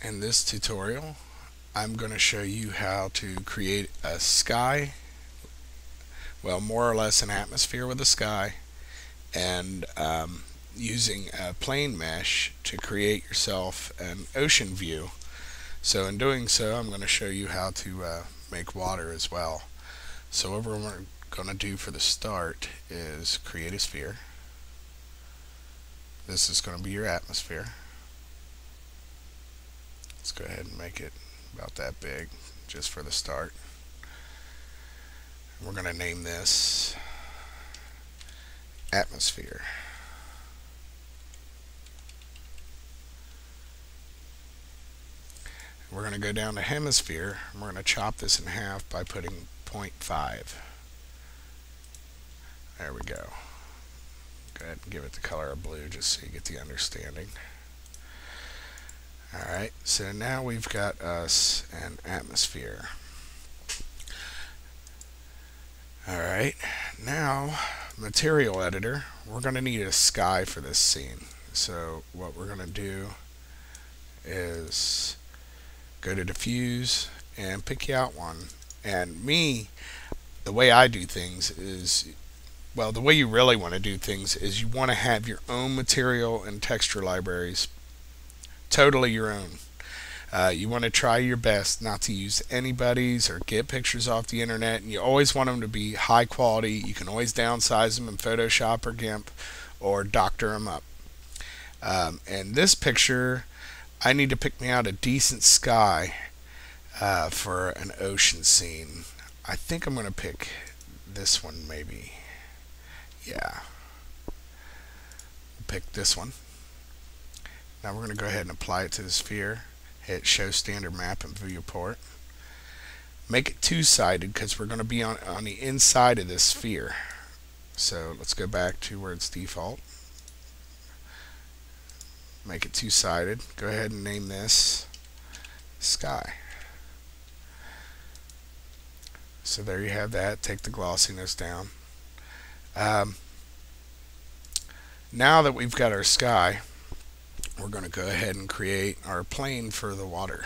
In this tutorial, I'm going to show you how to create a sky, well, more or less an atmosphere with a sky, and using a plane mesh to create yourself an ocean view. So in doing so, I'm going to show you how to make water as well. So what we're going to do for the start is create a sphere. This is going to be your atmosphere. Let's go ahead and make it about that big just for the start. We're going to name this atmosphere. We're going to go down to hemisphere and we're going to chop this in half by putting 0.5. There we go. Go ahead and give it the color of blue just so you get the understanding. Alright, so now we've got us an atmosphere. Alright, now material editor, we're going to need a sky for this scene. So what we're going to do is go to diffuse and pick you out one. And me, the way I do things is, well, the way you really want to do things is you want to have your own material and texture libraries, totally your own. You want to try your best not to use anybody's or get pictures off the internet, and you always want them to be high quality. You can always downsize them in Photoshop or GIMP or doctor them up. And this picture, I need to pick me out a decent sky for an ocean scene. I think I'm going to pick this one maybe. Yeah. Pick this one. Now we're going to go ahead and apply it to the sphere. Hit show standard map and viewport. Make it two-sided because we're going to be on the inside of this sphere. So let's go back to where it's default. Make it two-sided. Go ahead and name this sky. So there you have that. Take the glossiness down. Now that we've got our sky, we're going to go ahead and create our plane for the water.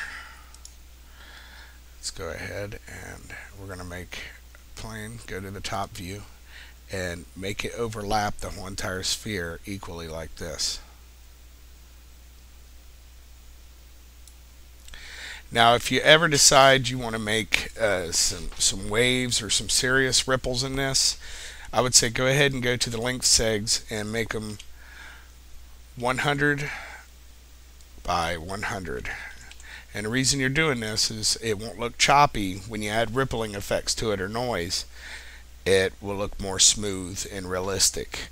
Let's go ahead and we're going to make a plane, go to the top view, and make it overlap the whole entire sphere equally like this. Now if you ever decide you want to make some waves or some serious ripples in this, I would say go ahead and go to the length segs and make them 100 by 100. And the reason you're doing this is it won't look choppy when you add rippling effects to it or noise. It will look more smooth and realistic.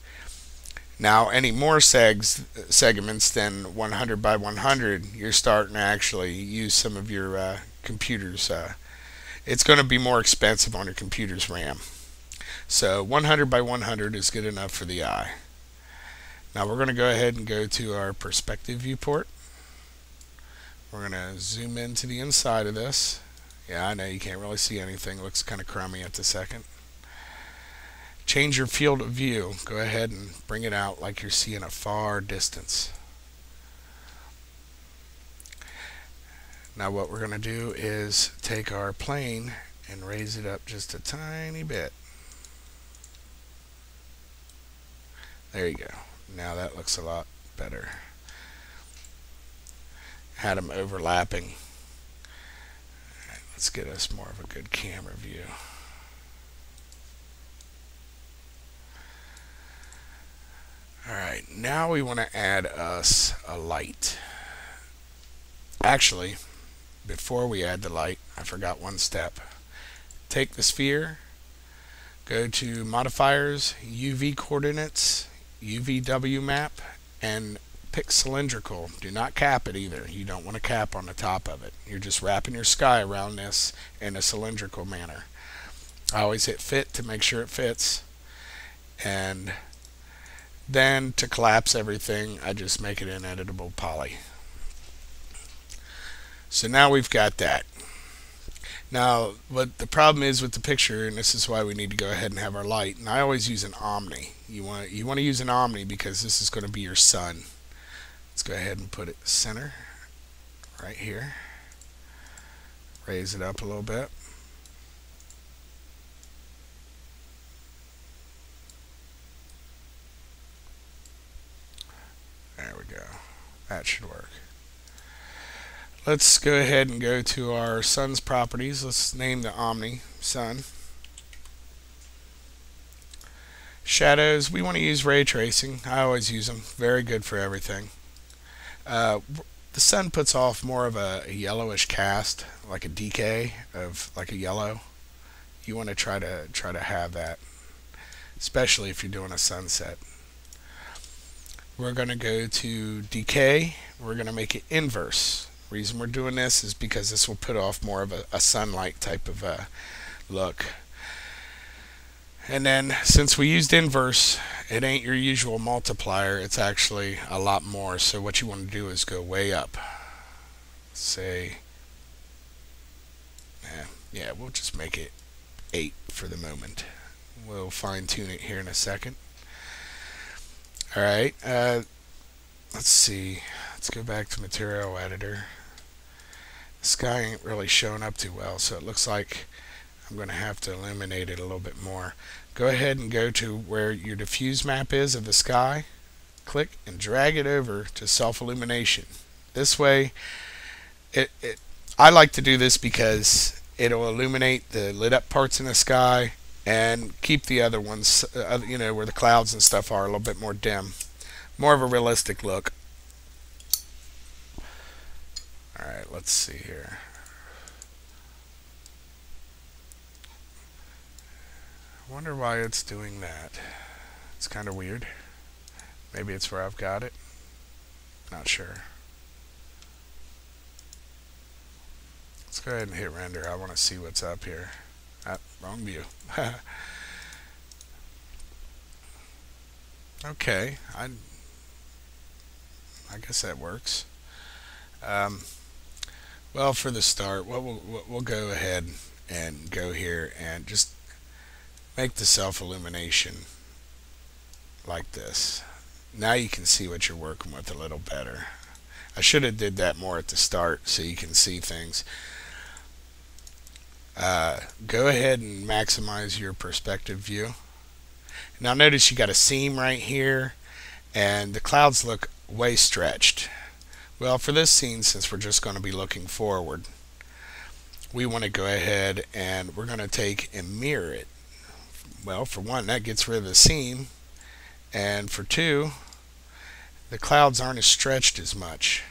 Now any more segments than 100 by 100, you're starting to actually use some of your computers. It's going to be more expensive on your computer's RAM. So 100 by 100 is good enough for the eye. Now we're going to go ahead and go to our perspective viewport. We're going to zoom into the inside of this. Yeah, I know you can't really see anything. It looks kind of crummy at the second. Change your field of view. Go ahead and bring it out like you're seeing a far distance. Now what we're going to do is take our plane and raise it up just a tiny bit. There you go. Now that looks a lot better. Had them overlapping. Right, let's get us more of a good camera view. Alright, now we want to add us a light. Actually, before we add the light, I forgot one step. Take the sphere, go to modifiers, UV coordinates, UVW map, and pick cylindrical. Do not cap it either. You don't want to cap on the top of it. You're just wrapping your sky around this in a cylindrical manner. I always hit fit to make sure it fits, and then to collapse everything I just make it an editable poly. So now we've got that. Now what the problem is with the picture, and this is why we need to go ahead and have our light, and I always use an omni. You want to use an omni because this is going to be your sun. Let's go ahead and put it center right here. Raise it up a little bit. There we go. That should work. Let's go ahead and go to our sun's properties. Let's name the Omni sun. Shadows, we want to use ray tracing. I always use them. Very good for everything. The sun puts off more of a yellowish cast, like a decay of like a yellow. You want to try to have that, especially if you're doing a sunset. We're going to go to decay. We're going to make it inverse. The reason we're doing this is because this will put off more of a sunlight type of look. And then since we used inverse, it ain't your usual multiplier. It's actually a lot more. So what you want to do is go way up. Say, yeah, we'll just make it 8 for the moment. We'll fine tune it here in a second. Alright, let's see. Let's go back to material editor. The sky ain't really showing up too well, so it looks like I'm going to have to illuminate it a little bit more. Go ahead and go to where your diffuse map is of the sky. Click and drag it over to self-illumination. This way, I like to do this because it'll illuminate the lit up parts in the sky and keep the other ones, where the clouds and stuff are, a little bit more dim. More of a realistic look. Alright, let's see here. I wonder why it's doing that. It's kind of weird. Maybe it's where I've got it. Not sure. Let's go ahead and hit render. I want to see what's up here. Wrong view. Okay, I guess that works. Well, for the start, we'll go ahead and go here and just make the self-illumination like this. Now you can see what you're working with a little better. I should have did that more at the start so you can see things. Go ahead and maximize your perspective view. Now notice you got a seam right here and the clouds look way stretched. Well, for this scene, since we're just going to be looking forward, we want to go ahead and we're going to take and mirror it. Well, for one, that gets rid of the seam, and for two, the clouds aren't as stretched as much.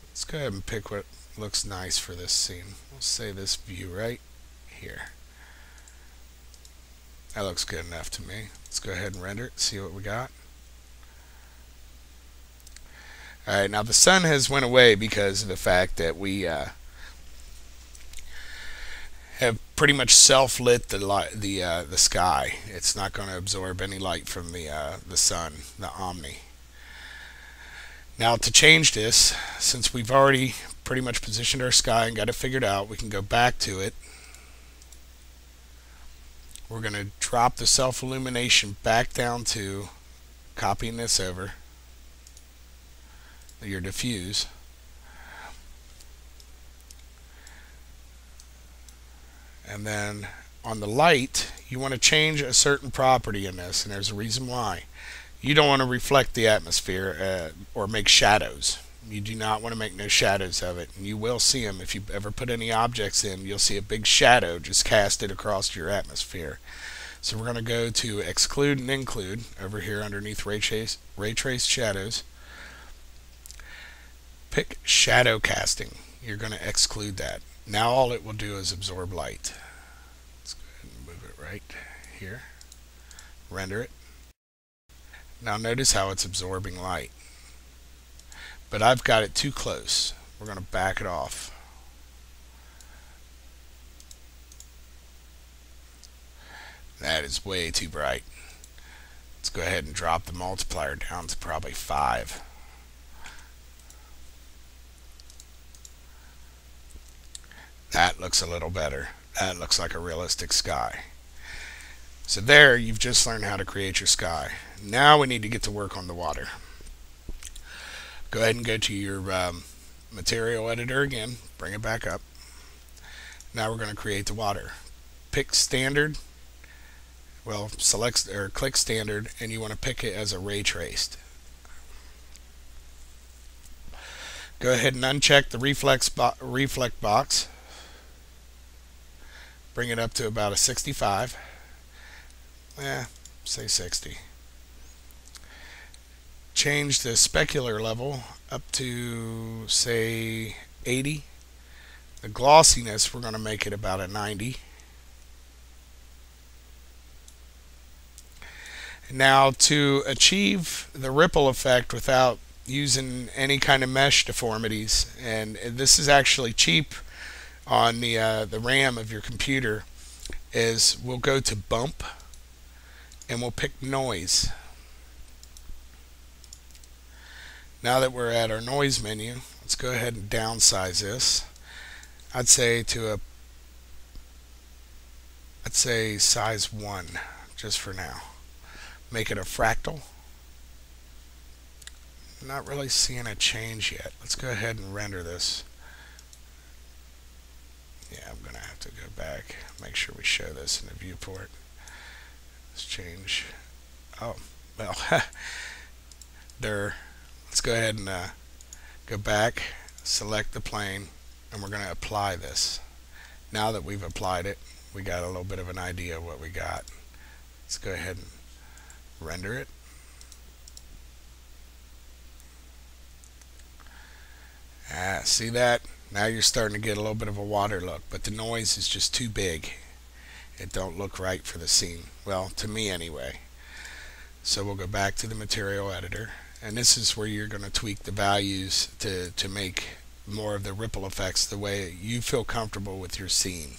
Let's go ahead and pick what looks nice for this scene. We'll say this view right here. That looks good enough to me. Let's go ahead and render it, see what we got. Alright, now the sun has went away because of the fact that we have pretty much self-lit the sky. It's not going to absorb any light from the sun, the Omni. Now to change this, since we've already pretty much positioned our sky and got it figured out, we can go back to it. We're going to drop the self-illumination back down to copying this over your diffuse. And then on the light, you want to change a certain property in this, and there's a reason why. You don't want to reflect the atmosphere or make shadows. You do not want to make no shadows of it. And you will see them if you ever put any objects in. You'll see a big shadow just casted across your atmosphere. So we're going to go to Exclude and Include over here underneath Ray Trace Shadows. Pick Shadow Casting. You're going to exclude that. Now all it will do is absorb light. Let's go ahead and move it right here. Render it. Now notice how it's absorbing light. But I've got it too close. We're going to back it off. That is way too bright. Let's go ahead and drop the multiplier down to probably 5. That looks a little better. That looks like a realistic sky. So there, you've just learned how to create your sky. Now we need to get to work on the water. Go ahead and go to your material editor again, bring it back up. Now we're going to create the water. Pick standard, well, select or click standard, and you want to pick it as a ray traced. Go ahead and uncheck the reflect box. Bring it up to about a 65. Say 60. Change the specular level up to, say, 80. The glossiness, we're going to make it about a 90. Now, to achieve the ripple effect without using any kind of mesh deformities, and this is actually cheap on the RAM of your computer, is we'll go to bump and we'll pick noise. Now that we're at our noise menu, let's go ahead and downsize this. I'd say size 1 just for now. Make it a fractal. Not really seeing a change yet. Let's go ahead and render this. Yeah, I'm gonna have to go back, make sure we show this in the viewport. Let's change. Oh, well, there. Let's go ahead and go back, select the plane, and we're going to apply this. Now that we've applied it, we got a little bit of an idea of what we got. Let's go ahead and render it. See that? Now you're starting to get a little bit of a water look, but the noise is just too big. It don't look right for the scene. Well, to me anyway. So we'll go back to the material editor, and this is where you're going to tweak the values to make more of the ripple effects the way you feel comfortable with your scene.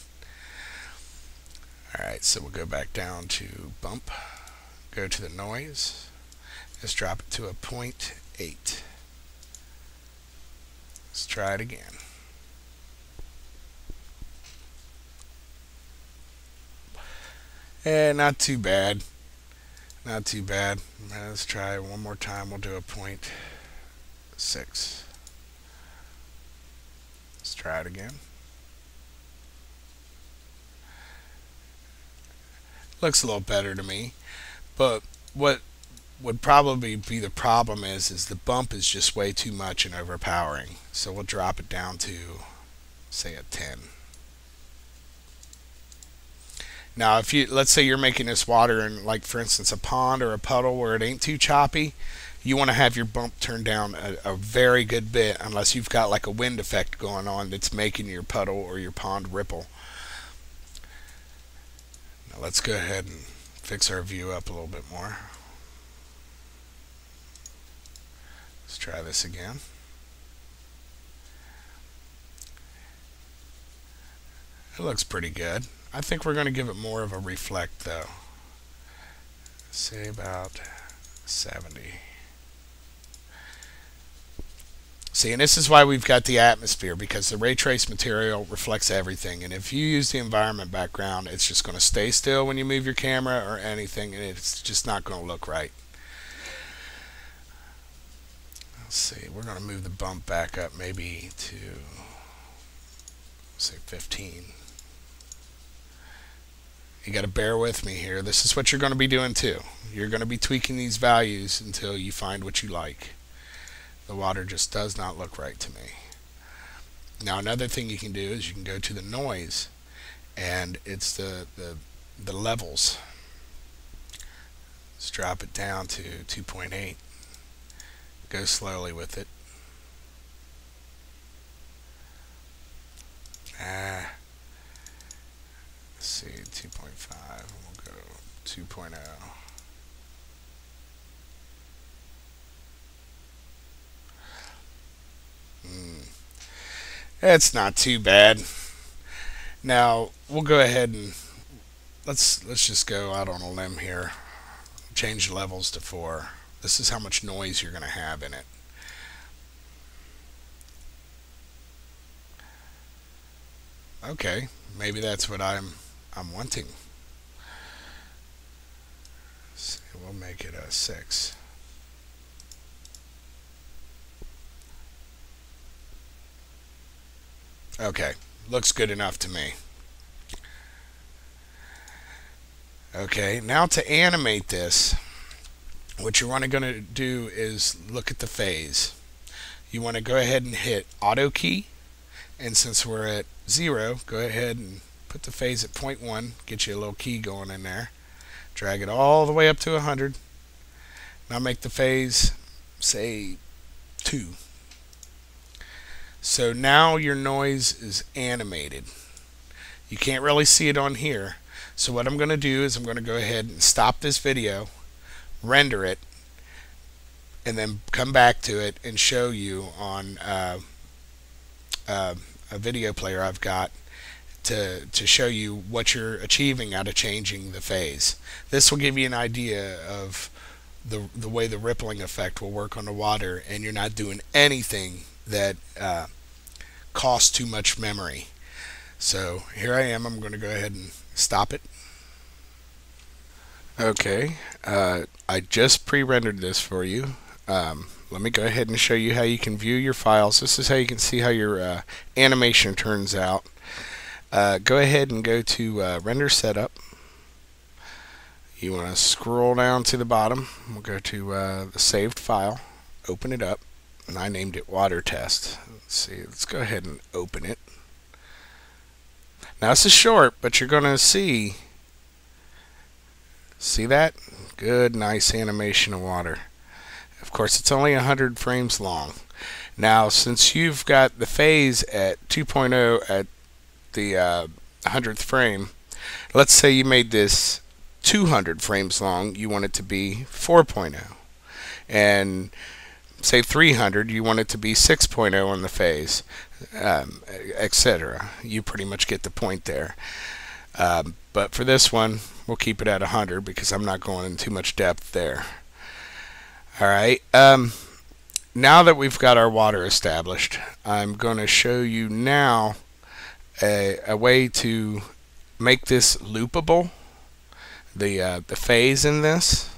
Alright, so we'll go back down to bump, go to the noise, let's drop it to a 0.8. Let's try it again. Not too bad. Not too bad. Let's try it one more time. We'll do a 0.6. Let's try it again. Looks a little better to me. But what would probably be the problem is the bump is just way too much and overpowering. So we'll drop it down to, say, a 10. Now, if you, let's say you're making this water in, like, for instance, a pond or a puddle where it ain't too choppy, you want to have your bump turned down a very good bit, unless you've got like a wind effect going on that's making your puddle or your pond ripple. Now let's go ahead and fix our view up a little bit more. Let's try this again. It looks pretty good. I think we're going to give it more of a reflect though. Say about 70. See, and this is why we've got the atmosphere, because the ray trace material reflects everything, and if you use the environment background, it's just going to stay still when you move your camera or anything, and it's just not going to look right. Let's see, we're going to move the bump back up maybe to, say, 15. You got to bear with me here. This is what you're going to be doing too. You're going to be tweaking these values until you find what you like. The water just does not look right to me. Now another thing you can do is you can go to the noise, and it's the levels. Let's drop it down to 2.8. Go slowly with it. Let's see, 2.5. We'll go 2.0. It's not too bad. Now we'll go ahead and let's just go out on a limb here. Change the levels to 4. This is how much noise you're going to have in it. Okay, maybe that's what I'm wanting. Let's see, we'll make it a 6. Okay, looks good enough to me. Okay, now to animate this, what you're going to do is look at the phase. You want to go ahead and hit Auto key, and since we're at 0, go ahead and put the phase at 0.1, get you a little key going in there. Drag it all the way up to 100. Now make the phase, say, 2. So now your noise is animated. You can't really see it on here. So what I'm going to do is I'm going to go ahead and stop this video, render it, and then come back to it and show you on a video player I've got to show you what you're achieving out of changing the phase. This will give you an idea of the way the rippling effect will work on the water, and you're not doing anything that costs too much memory. So here I am. I'm going to go ahead and stop it. Okay, I just pre-rendered this for you. Let me go ahead and show you how you can view your files. This is how you can see how your animation turns out. Go ahead and go to Render Setup. You want to scroll down to the bottom. We'll go to the saved file, open it up, and I named it Water Test. Let's see, let's go ahead and open it. Now this is short, but you're going to see that? Good, nice animation of water. Of course, it's only 100 frames long. Now, since you've got the phase at 2.0 at the 100th frame, let's say you made this 200 frames long, you want it to be 4.0. And say 300, you want it to be 6.0 on the phase, etc. You pretty much get the point there. But for this one, we'll keep it at 100 because I'm not going in too much depth there. Alright, now that we've got our water established, I'm going to show you now a way to make this loopable, the phase in this.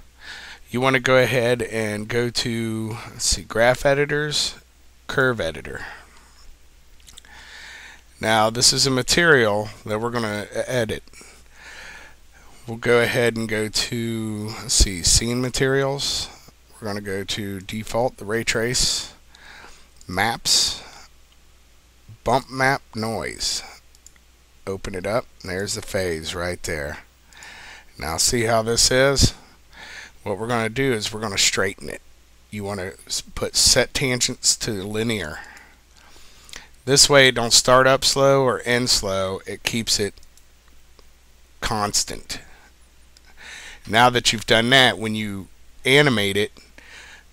You want to go ahead and go to, let's see, Graph Editors, Curve Editor. Now this is a material that we're going to edit. We'll go ahead and go to, let's see, Scene Materials. We're going to go to Default, the Ray Trace, Maps, Bump Map Noise. Open it up, and there's the phase right there. Now see how this is? What we're going to do is we're going to straighten it. You want to put set tangents to linear. This way it don't start up slow or end slow. It keeps it constant. Now that you've done that, when you animate it,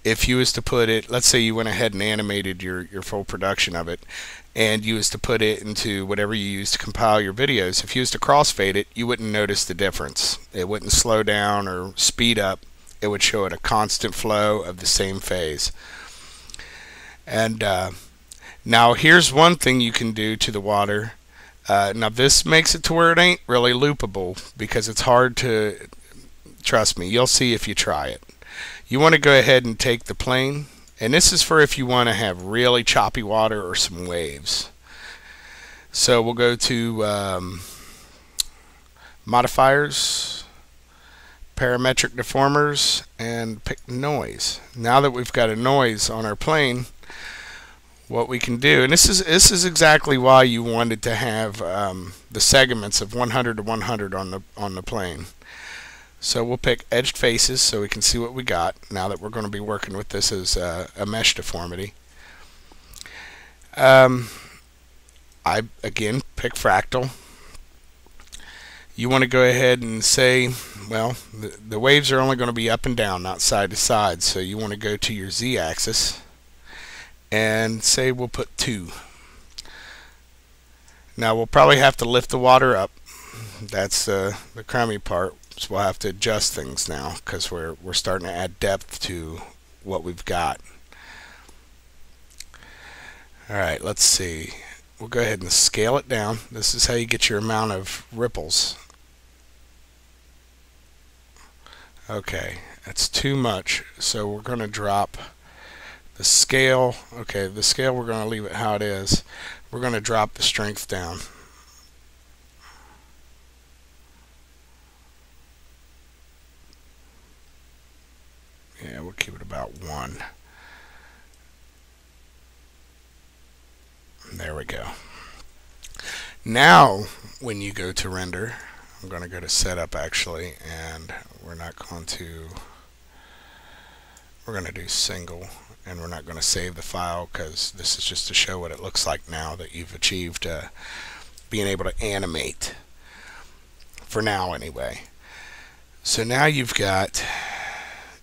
if you was to put it, let's say you went ahead and animated your full production of it, and you was to put it into whatever you use to compile your videos, if you was to crossfade it, you wouldn't notice the difference. It wouldn't slow down or speed up. It would show it a constant flow of the same phase. And now here's one thing you can do to the water. Now this makes it to where it ain't really loopable because it's hard to, trust me, you'll see if you try it. You want to go ahead and take the plane, and this is for if you want to have really choppy water or some waves. So we'll go to Modifiers, Parametric Deformers, and pick Noise. Now that we've got a noise on our plane, what we can do, and this is exactly why you wanted to have the segments of 100 to 100 on the plane. So we'll pick edged faces so we can see what we got now that we're going to be working with this as a mesh deformity. I again pick fractal. You want to go ahead and say, well, the waves are only going to be up and down, not side to side, so you want to go to your z-axis and say we'll put 2. Now we'll probably have to lift the water up. That's the crummy part. So we'll have to adjust things now because we're starting to add depth to what we've got. Alright, let's see. We'll go ahead and scale it down. This is how you get your amount of ripples. Okay, that's too much, so we're going to drop the scale. Okay, the scale we're going to leave it how it is. we're going to drop the strength down. Yeah, we'll keep it about 1. There we go. Now, when you go to render, I'm going to go to setup actually, and we're going to do single, and we're not going to save the file because this is just to show what it looks like now that you've achieved being able to animate, for now anyway. So now you've got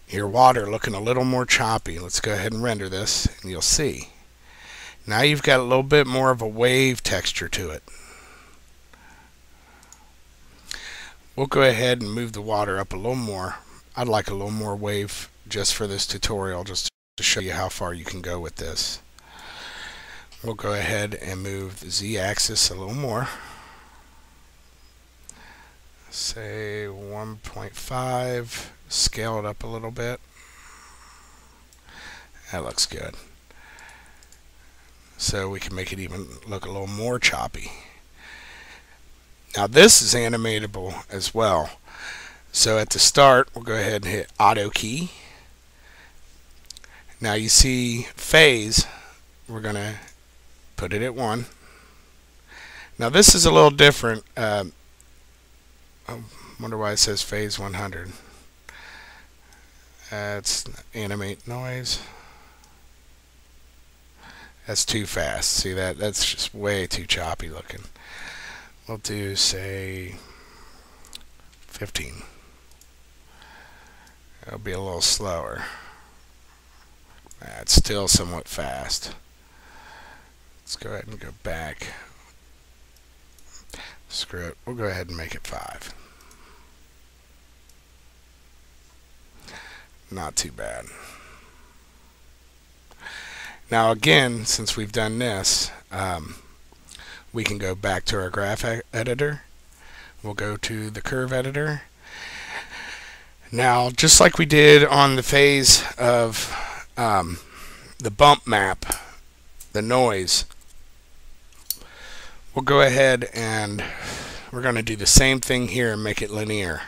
your water looking a little more choppy. Let's go ahead and render this, and you'll see. Now you've got a little bit more of a wave texture to it. We'll go ahead and move the water up a little more. I'd like a little more wave just for this tutorial, just to show you how far you can go with this. We'll go ahead and move the Z-axis a little more. Say 1.5, scale it up a little bit. That looks good. So we can make it even look a little more choppy. Now this is animatable as well. So at the start, we'll go ahead and hit Auto key. Now you see phase, we're going to put it at 1. Now this is a little different. I wonder why it says phase 100. That's animate noise. That's too fast. See that? That's just way too choppy looking. We'll do, say, 15. It'll be a little slower. That's still somewhat fast. Let's go ahead and go back. Screw it. We'll go ahead and make it 5. Not too bad. Now again, since we've done this, we can go back to our graph editor. We'll go to the curve editor. Now, just like we did on the phase of the bump map, the noise, we'll go ahead and we're going to do the same thing here and make it linear.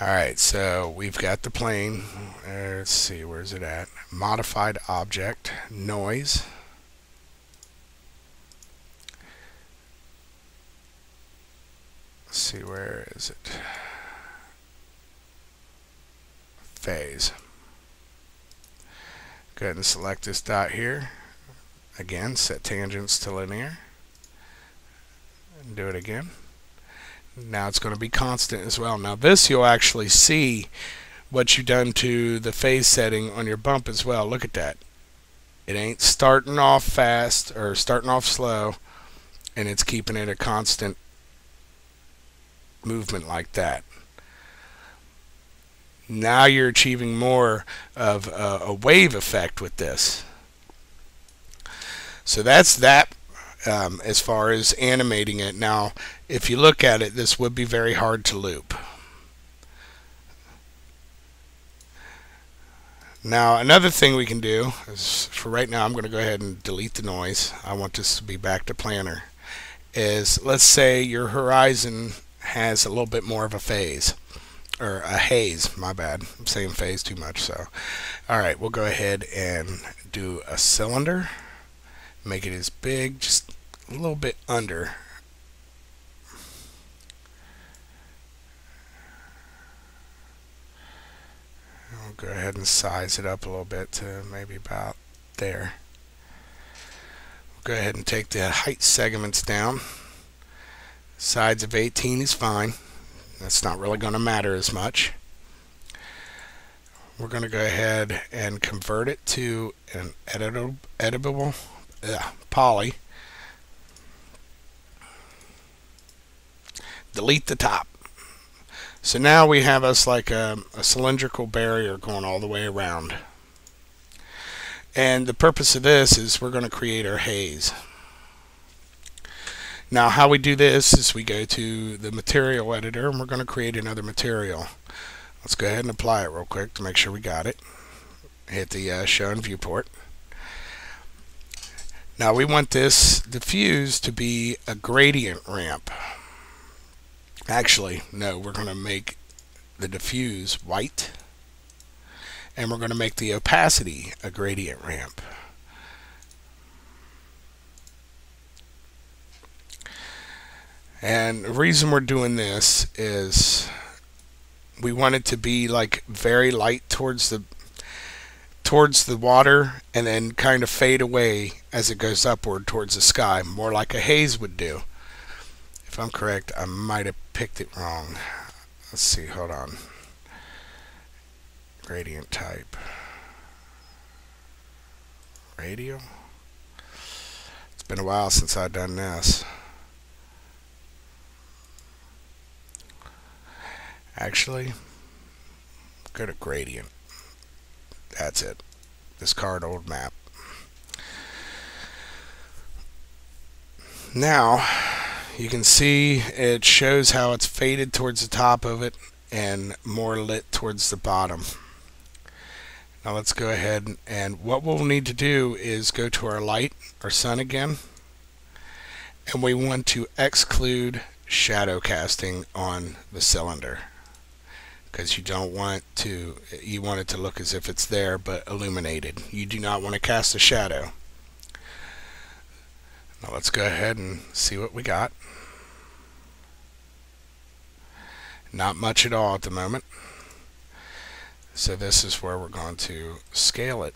Alright, so we've got the plane. Let's see, where's it at? Modified object, noise. Let's see, where is it? Phase. Go ahead and select this dot here. Again, set tangents to linear. And do it again. Now it's going to be constant as well. Now this you'll actually see what you've done to the phase setting on your bump as well. Look at that. It ain't starting off fast or starting off slow, and it's keeping it a constant movement like that. Now you're achieving more of a wave effect with this. So that's that. As far as animating it. Now if you look at it, this would be very hard to loop. Now another thing we can do is, for right now I'm going to go ahead and delete the noise. I want this to be back to planner. Is, let's say your horizon has a little bit more of a phase, or a haze, my bad, I'm saying phase too much. So alright, we'll go ahead and do a cylinder. Make it as big, just a little bit under. We'll go ahead and size it up a little bit to maybe about there. We'll go ahead and take the height segments down. Sides of 18 is fine. That's not really going to matter as much. We're going to go ahead and convert it to an editable poly. Delete the top. So now we have us like a cylindrical barrier going all the way around. And the purpose of this is we're going to create our haze. Now how we do this is we go to the material editor and we're going to create another material. Let's go ahead and apply it real quick to make sure we got it. Hit the show in viewport. Now we want this diffuse to be a gradient ramp. Actually, no, we're going to make the diffuse white, and we're going to make the opacity a gradient ramp. And the reason we're doing this is we want it to be like very light towards the water, and then kind of fade away as it goes upward towards the sky, more like a haze would do. If I'm correct, I might have picked it wrong. Let's see, hold on. Gradient type. Radial. It's been a while since I've done this. Actually, go to gradient. That's it. Discard old map. Now, you can see it shows how it's faded towards the top of it and more lit towards the bottom. Now let's go ahead, and what we'll need to do is go to our light, our sun again, and we want to exclude shadow casting on the cylinder, because you don't want to, you want it to look as if it's there but illuminated. You do not want to cast a shadow. Now let's go ahead and see what we got. Not much at all at the moment. So this is where we're going to scale it.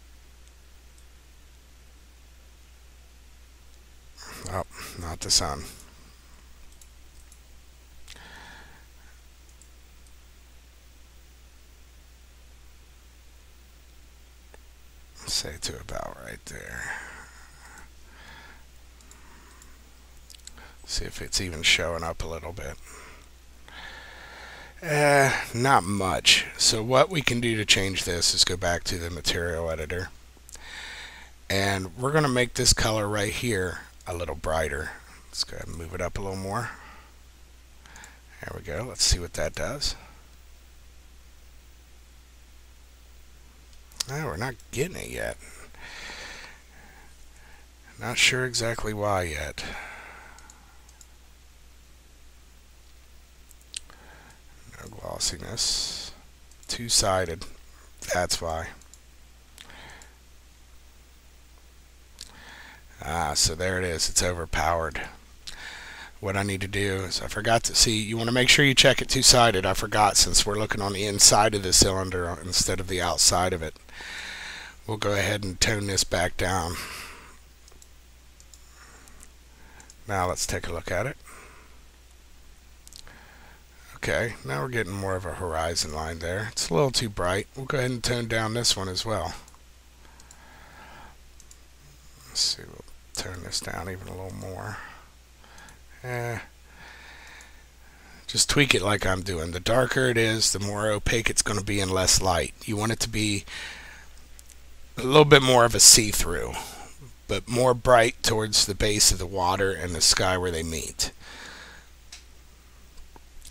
Oh, not the sun. Say to about right there. See if it's even showing up a little bit. Not much. So what we can do to change this is go back to the material editor, and we're going to make this color right here a little brighter. Let's go ahead and move it up a little more. There we go. Let's see what that does. Oh, we're not getting it yet. Not sure exactly why yet. No glossiness. Two-sided. That's why. So there it is. It's overpowered. What I need to do is, I forgot to see, you want to make sure you check it two-sided. I forgot, since we're looking on the inside of the cylinder instead of the outside of it. We'll go ahead and tone this back down. Now let's take a look at it. Okay, now we're getting more of a horizon line there. It's a little too bright. We'll go ahead and tone down this one as well. Let's see, we'll tone this down even a little more. Just tweak it like I'm doing. The darker it is, the more opaque it's going to be and less light. You want it to be a little bit more of a see-through, but more bright towards the base of the water and the sky where they meet.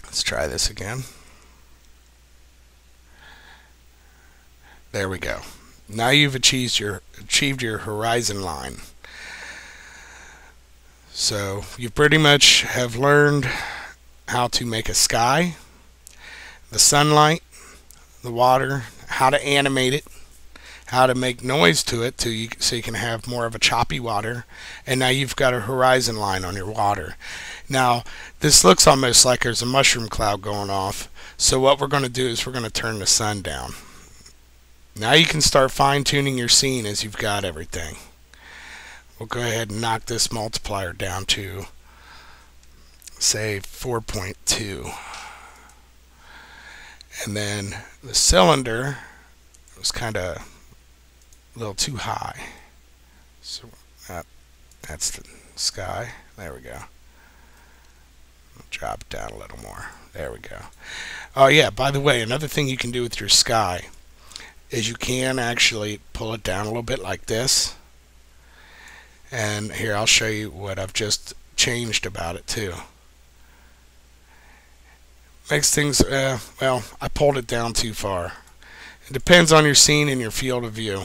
Let's try this again. There we go. Now you've achieved your horizon line. So you pretty much have learned how to make a sky, the sunlight, the water, how to animate it, how to make noise to it so you can have more of a choppy water, and now you've got a horizon line on your water. Now this looks almost like there's a mushroom cloud going off, so what we're going to do is we're going to turn the sun down. Now you can start fine-tuning your scene as you've got everything. We'll go ahead and knock this multiplier down to, say, 4.2. And then the cylinder was kind of a little too high. So that's the sky. There we go. Drop it down a little more. There we go. Oh yeah, by the way, another thing you can do with your sky is you can actually pull it down a little bit like this. And here, I'll show you what I've just changed about it too. Makes things, well, I pulled it down too far. It depends on your scene and your field of view.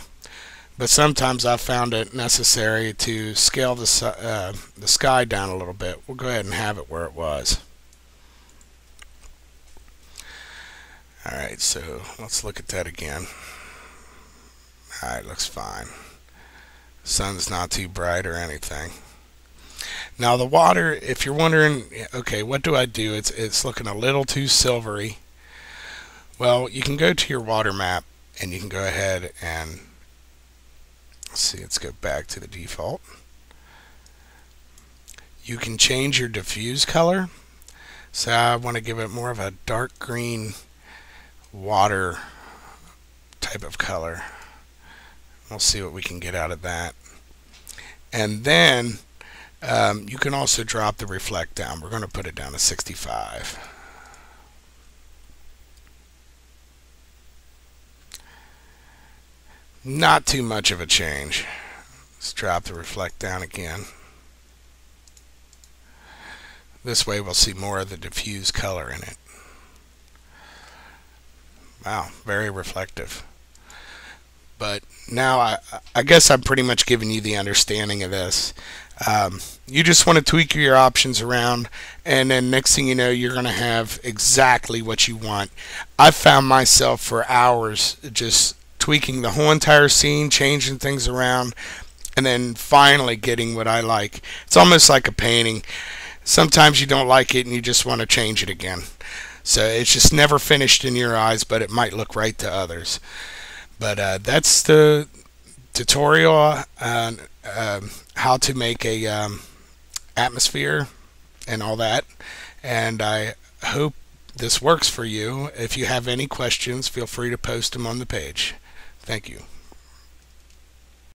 but sometimes I've found it necessary to scale the sky down a little bit. We'll go ahead and have it where it was. Alright, so let's look at that again. Alright, looks fine. Sun's not too bright or anything. Now the water, if you're wondering, okay, what do I do? It's looking a little too silvery. Well, you can go to your water map and you can go ahead and see, let's go back to the default. You can change your diffuse color. So I want to give it more of a dark green water type of color. We'll see what we can get out of that. And then you can also drop the reflect down. We're going to put it down to 65. Not too much of a change. Let's drop the reflect down again. This way we'll see more of the diffuse color in it. Wow, very reflective. But now I guess I'm pretty much giving you the understanding of this. You just want to tweak your options around, and then next thing you know, you're going to have exactly what you want. I've found myself for hours just tweaking the whole entire scene, changing things around, and then finally getting what I like. It's almost like a painting. Sometimes you don't like it and you just want to change it again. So it's just never finished in your eyes, but it might look right to others. But that's the tutorial on how to make a atmosphere and all that. And I hope this works for you. If you have any questions, feel free to post them on the page. Thank you.